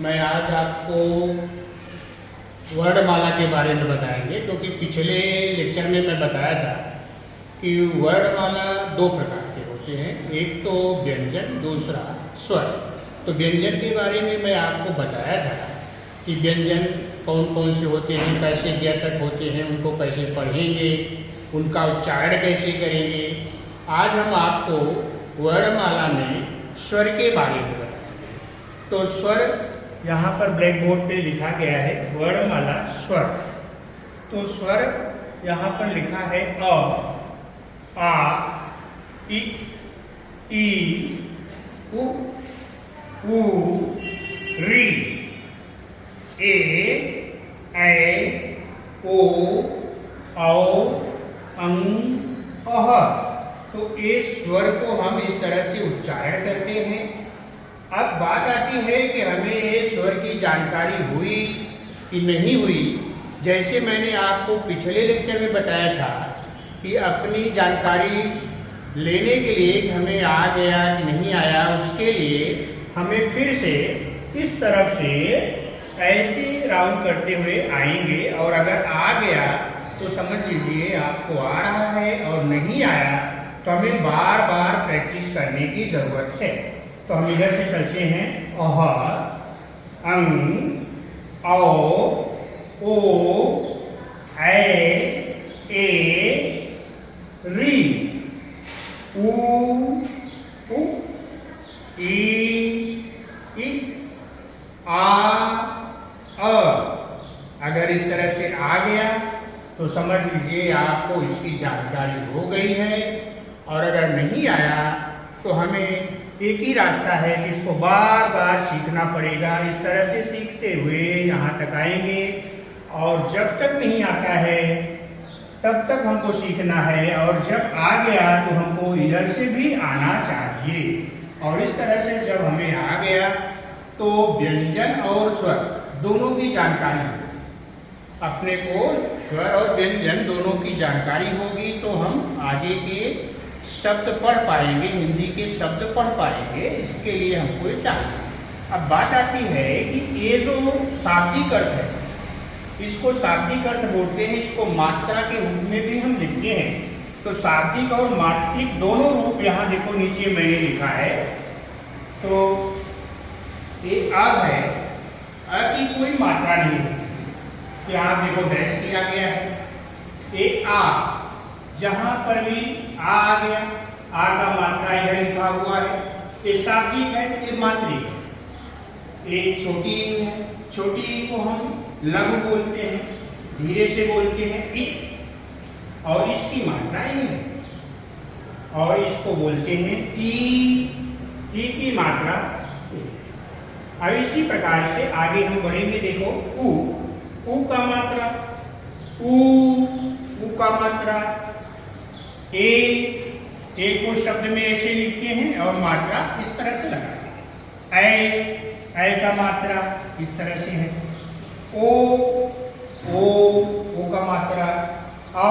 मैं आज आपको वर्णमाला के बारे में बताएंगे, क्योंकि पिछले लेक्चर में मैं बताया था कि वर्णमाला दो प्रकार के होते हैं, एक तो व्यंजन, दूसरा स्वर। तो व्यंजन के बारे में मैं आपको बताया था कि व्यंजन कौन कौन से होते हैं, कैसे ज्ञातक होते हैं, उनको कैसे पढ़ेंगे, उनका उच्चारण कैसे करेंगे। आज हम आपको वर्णमाला में स्वर के बारे में बताएंगे। तो स्वर यहाँ पर ब्लैक बोर्ड पे लिखा गया है, वर्णमाला स्वर। तो स्वर यहाँ पर लिखा है अ, आ, इ, ई, उ, री, ए, ऐ, ओ, औ, अं, अह। तो ये स्वर को हम इस तरह से उच्चारण करते हैं। अब बात आती है कि हमें ये स्वर की जानकारी हुई कि नहीं हुई। जैसे मैंने आपको पिछले लेक्चर में बताया था कि अपनी जानकारी लेने के लिए हमें आ गया कि नहीं आया, उसके लिए हमें फिर से इस तरफ से ऐसे राउंड करते हुए आएंगे, और अगर आ गया तो समझ लीजिए आपको आ रहा है, और नहीं आया तो हमें बार बार प्रैक्टिस करने की ज़रूरत है। तो हम इधर से चलते हैं, अह, अंग, औ, ओ, ऐ, ए, री, उ, ई, आ, अ। अगर इस तरह से आ गया तो समझ लीजिए आपको इसकी जानकारी हो गई है, और अगर नहीं आया तो हमें एक ही रास्ता है कि इसको बार बार सीखना पड़ेगा। इस तरह से सीखते हुए यहाँ तक आएंगे, और जब तक नहीं आता है तब तक हमको सीखना है, और जब आ गया तो हमको इधर से भी आना चाहिए। और इस तरह से जब हमें आ गया तो व्यंजन और स्वर दोनों की जानकारी होगी। अपने को स्वर और व्यंजन दोनों की जानकारी होगी तो हम आगे के शब्द पढ़ पाएंगे, हिंदी के शब्द पढ़ पाएंगे। इसके लिए हमको ये चाहिए। अब बात आती है कि ये जो शाब्दिक अर्थ है, इसको शाब्दिक अर्थ बोलते हैं। इसको मात्रा के रूप में भी हम लिखते हैं। तो शाब्दिक और मात्रिक दोनों रूप यहाँ देखो नीचे मैंने लिखा है। तो ये अ है, अ की कोई मात्रा नहीं होती, यहाँ देखो डैश किया गया है। एक आ, जहाँ पर भी आ गया, आ का मात्रा इधर लिखा हुआ है। ये शाब्दिक है, ये मात्रिक है। एक छोटी ई है, छोटी ई को हम लघु बोलते हैं, धीरे से बोलते हैं इ, और इसकी मात्रा ई है। और इसको बोलते हैं ई की मात्रा। अब इसी प्रकार से आगे हम बढ़ेंगे। देखो उ का मात्रा, उ का मात्रा, ए को शब्द में ऐसे लिखते हैं और मात्रा इस तरह से लगाते हैं। ऐ का मात्रा इस तरह से है। ओ का मात्रा, औ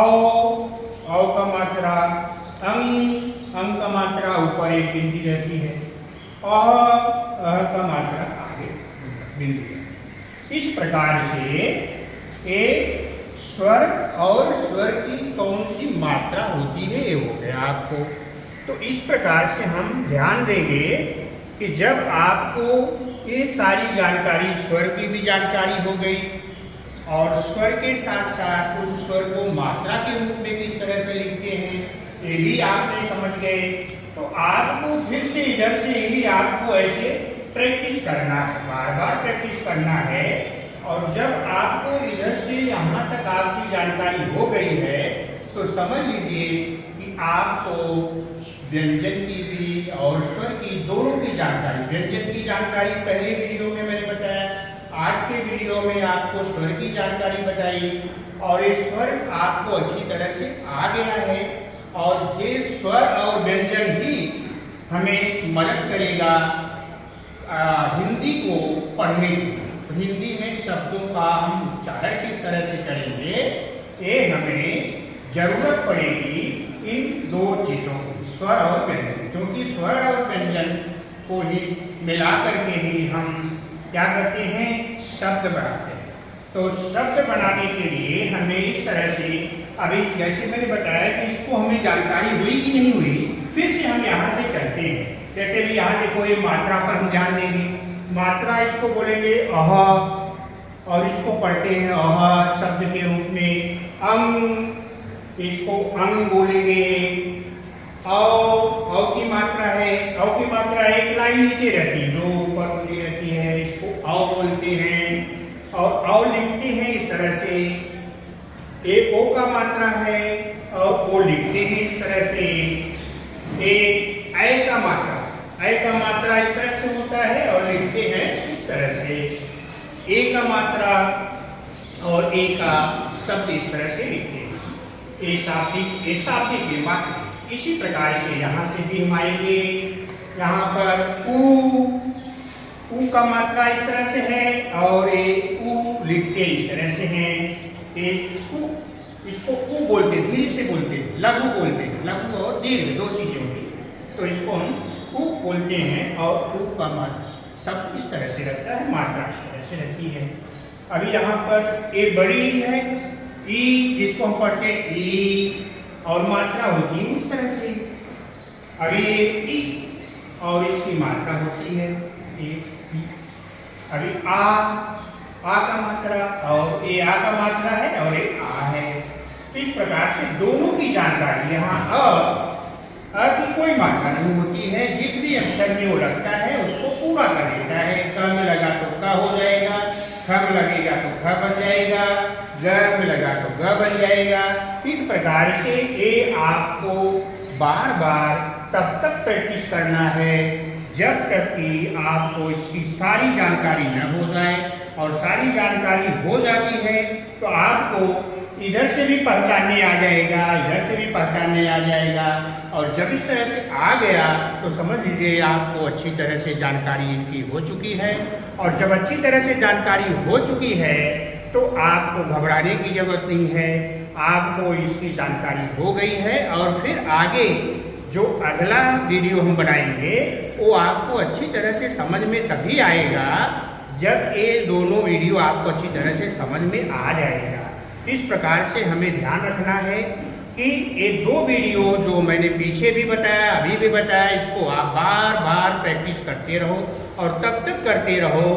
का मात्रा, अंग का मात्रा ऊपर एक बिंदी रहती है, अह का मात्रा आगे बिंदी। इस प्रकार से एक स्वर और स्वर की कौन सी मात्रा होती है ये हो गया आपको। तो इस प्रकार से हम ध्यान देंगे कि जब आपको ये सारी जानकारी, स्वर की भी जानकारी हो गई, और स्वर के साथ साथ उस स्वर को मात्रा के रूप में किस तरह से लिखते हैं ये भी आपने समझ गए। तो आपको फिर से इधर से भी आपको ऐसे प्रैक्टिस करना है, बार बार प्रैक्टिस करना है। और जब आपको इधर से यहाँ तक आपकी जानकारी हो गई है तो समझ लीजिए कि आपको व्यंजन की भी और स्वर की दोनों की जानकारी, व्यंजन की जानकारी पहले वीडियो में मैंने बताया, आज के वीडियो में आपको स्वर की जानकारी बताई, और ये स्वर आपको अच्छी तरह से आ गया है। और ये स्वर और व्यंजन ही हमें मदद करेगा हिंदी को पढ़ने की। हिंदी में शब्दों का हम उच्चारण किस तरह से करेंगे ये हमें जरूरत पड़ेगी इन दो चीजों की, स्वर और व्यंजन। क्योंकि स्वर और व्यंजन को ही मिला करके ही हम क्या करते हैं, शब्द बनाते हैं। तो शब्द बनाने के लिए हमें इस तरह से, अभी जैसे मैंने बताया कि इसको हमें जानकारी हुई कि नहीं हुई, फिर से हम यहाँ से चलते हैं। जैसे भी यहाँ देखो, ये मात्रा पर हम ध्यान देंगे। मात्रा इसको बोलेंगे अह, और इसको पढ़ते हैं अह शब्द के रूप में। अंग, इसको अंग बोलेंगे। औ की मात्रा है, औ की मात्रा एक लाइन नीचे रहती है, दो ऊपर होती रहती है, इसको औ बोलते हैं। और औ लिखते हैं इस तरह से। एक ओ का मात्रा है और ओ लिखते हैं इस तरह से। एक ऐ का मात्रा, ऐ का मात्रा इस तरह से होता है और लिखते हैं इस तरह से। ए का मात्रा और ए का शब्द इस तरह से लिखते हैं। ए शाब्दिक ए मात्रा। इसी प्रकार से यहाँ से भी हम आएंगे। यहाँ पर ऊ का मात्रा इस तरह से है और ए ऊ लिखते इस तरह से है। एक ऊ, इसको ऊ बोलते हैं, धीरे से बोलते हैं, लघु बोलते हैं। लघु और दीर्घ दो चीजें होती हैं, तो इसको हम ऊ बोलते हैं। और ऊ का मात्रा सब इस तरह से रहता है, मात्रा इस तरह से रहती है। अभी यहाँ पर ए बड़ी है, ई, जिसको हम पढ़ते हैं ई, और मात्रा होती है इस तरह से। अभी ई और इसकी मात्रा होती है ए। अभी आ का मात्रा, और ए आ का मात्रा है और ए आ है। इस प्रकार से दोनों की जानकारी। यहाँ अ की कोई मात्रा नहीं होती है, जिस भी अक्षर में वो लगता है उसको पूरा कर देता है। क में लगा तो क हो जाएगा, ख में लगेगा तो ख बन जाएगा, ग में लगा तो ग बन जाएगा। इस प्रकार से ये आपको बार बार तब तक प्रैक्टिस करना है जब तक कि आपको इसकी सारी जानकारी न हो जाए। और सारी जानकारी हो जाती है तो आपको इधर से भी पहचानने आ जाएगा, इधर से भी पहचानने आ जाएगा। और जब इस तरह से आ गया तो समझ लीजिए आपको अच्छी तरह से जानकारी इनकी हो चुकी है। और जब अच्छी तरह से जानकारी हो चुकी है तो आपको घबराने की जरूरत नहीं है, आपको इसकी जानकारी हो गई है। और फिर आगे जो अगला वीडियो हम बनाएंगे वो आपको अच्छी तरह से समझ में तभी आएगा जब ये दोनों वीडियो आपको अच्छी तरह से समझ में आ जाएगा। इस प्रकार से हमें ध्यान रखना है कि ये दो वीडियो जो मैंने पीछे भी बताया, अभी भी बताया, इसको आप बार बार प्रैक्टिस करते रहो और तब तक करते रहो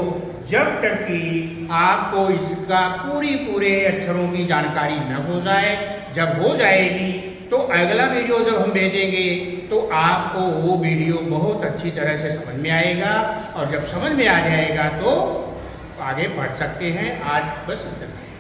जब तक कि आपको इसका पूरे अक्षरों की जानकारी न हो जाए। जब हो जाएगी तो अगला वीडियो जब हम भेजेंगे तो आपको वो वीडियो बहुत अच्छी तरह से समझ में आएगा। और जब समझ में आ जाएगा तो आगे बढ़ सकते हैं। आज बस इतना।